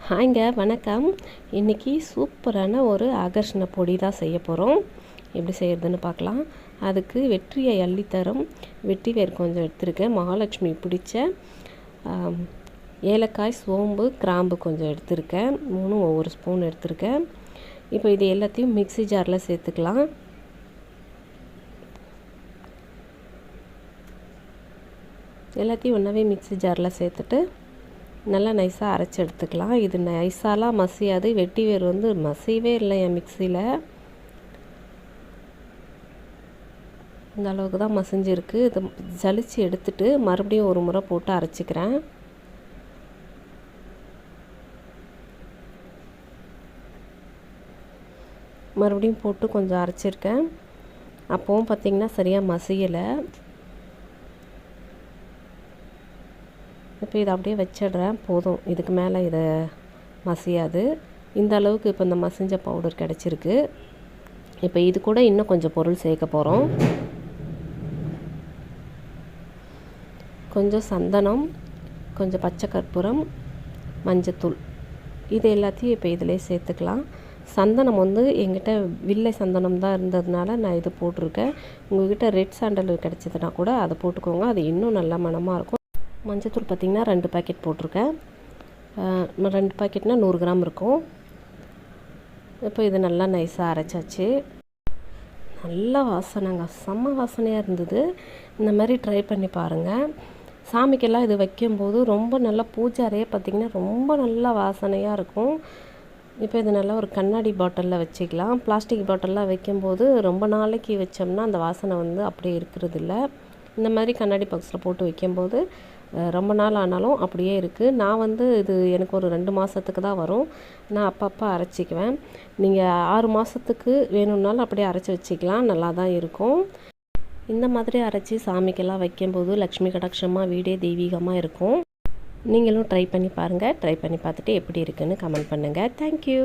ஹாய்ங்க, வணக்கம். இன்றைக்கி சூப்பரான ஒரு ஆகர்ஷண பொடி தான் செய்ய போகிறோம். எப்படி செய்கிறதுன்னு பார்க்கலாம். அதுக்கு வெற்றியை அள்ளித்தரும் வெட்டி வேர் கொஞ்சம் எடுத்துருக்கேன். மகாலட்சுமி பிடிச்ச ஏலக்காய், சோம்பு, கிராம்பு கொஞ்சம் எடுத்துருக்கேன். மூணும் ஒவ்வொரு ஸ்பூன் எடுத்துருக்கேன். இப்போ இது எல்லாத்தையும் மிக்ஸி ஜாரில் சேர்த்துக்கலாம். எல்லாத்தையும் ஒன்றாவே மிக்ஸி ஜாரில் சேர்த்துட்டு நல்லா நைஸாக அரைச்சி எடுத்துக்கலாம். இது நைஸாலாம் மசியாது. வெட்டி வேர் மசியவே இல்லை என் மிக்சியில். இந்த அளவுக்கு தான் மசிஞ்சிருக்கு. இது ஜலிச்சு எடுத்துட்டு மறுபடியும் ஒரு முறை போட்டு அரைச்சிக்கிறேன். மறுபடியும் போட்டு கொஞ்சம் அரைச்சிருக்கேன். அப்போவும் பார்த்திங்கன்னா சரியாக மசியலை. இப்போ இதை அப்படியே வச்சிடுறேன். போதும், இதுக்கு மேலே இதை மசியாது. இந்த அளவுக்கு இப்போ இந்த மசிஞ்ச பவுடர் கிடச்சிருக்கு. இப்போ இது கூட இன்னும் கொஞ்சம் பொருள் சேர்க்க போகிறோம். கொஞ்சம் சந்தனம், கொஞ்சம் பச்சை கற்பூரம், மஞ்சத்தூள், இது எல்லாத்தையும் இப்போ இதிலே சேர்த்துக்கலாம். சந்தனம் எங்கிட்ட வில்லை சந்தனம் தான் இருந்ததுனால நான் இது போட்டிருக்கேன். உங்கள்கிட்ட ரெட் சாண்டல் கிடச்சிதுன்னா கூட அதை போட்டுக்கோங்க. அது இன்னும் நல்ல மணமாக இருக்கும். மஞ்சத்தூள் பார்த்திங்கன்னா 2 பாக்கெட் போட்டிருக்கேன். 2 பாக்கெட்னால் 100 கிராம் இருக்கும். இப்போ இது நல்லா நைஸாக அரைச்சாச்சு. நல்ல வாசனைங்க, செம்ம வாசனையாக இருந்தது. இந்த மாதிரி ட்ரை பண்ணி பாருங்கள். சாமிக்கெல்லாம் இது வைக்கும்போது ரொம்ப நல்லா பூஜை அறையே பார்த்திங்கன்னா ரொம்ப நல்லா வாசனையாக இருக்கும். இப்போ இது நல்லா ஒரு கண்ணாடி பாட்டிலில் வச்சுக்கலாம். பிளாஸ்டிக் பாட்டிலில் வைக்கும்போது ரொம்ப நாளைக்கு வச்சோம்னா அந்த வாசனை அப்படியே இருக்கிறதில்ல. இந்த மாதிரி கண்ணாடி பாக்ஸில் போட்டு வைக்கும்போது ரொம்ப நாள் ஆனாலும் அப்படியே இருக்குது. நான் இது எனக்கு ஒரு 2 மாதத்துக்கு தான் வரும். நான் அப்பப்போ அரைச்சிக்குவேன். நீங்கள் 6 மாதத்துக்கு வேணும்னாலும் அப்படியே அரைச்சி வச்சுக்கலாம். நல்லா தான் இருக்கும். இந்த மாதிரி அரைச்சி சாமிக்கெல்லாம் வைக்கும்போது லக்ஷ்மி கடாட்சமாக வீடே தெய்வீகமாக இருக்கும். நீங்களும் ட்ரை பண்ணி பாருங்கள். ட்ரை பண்ணி பார்த்துட்டு எப்படி இருக்குன்னு கமெண்ட் பண்ணுங்கள். தேங்க்யூ.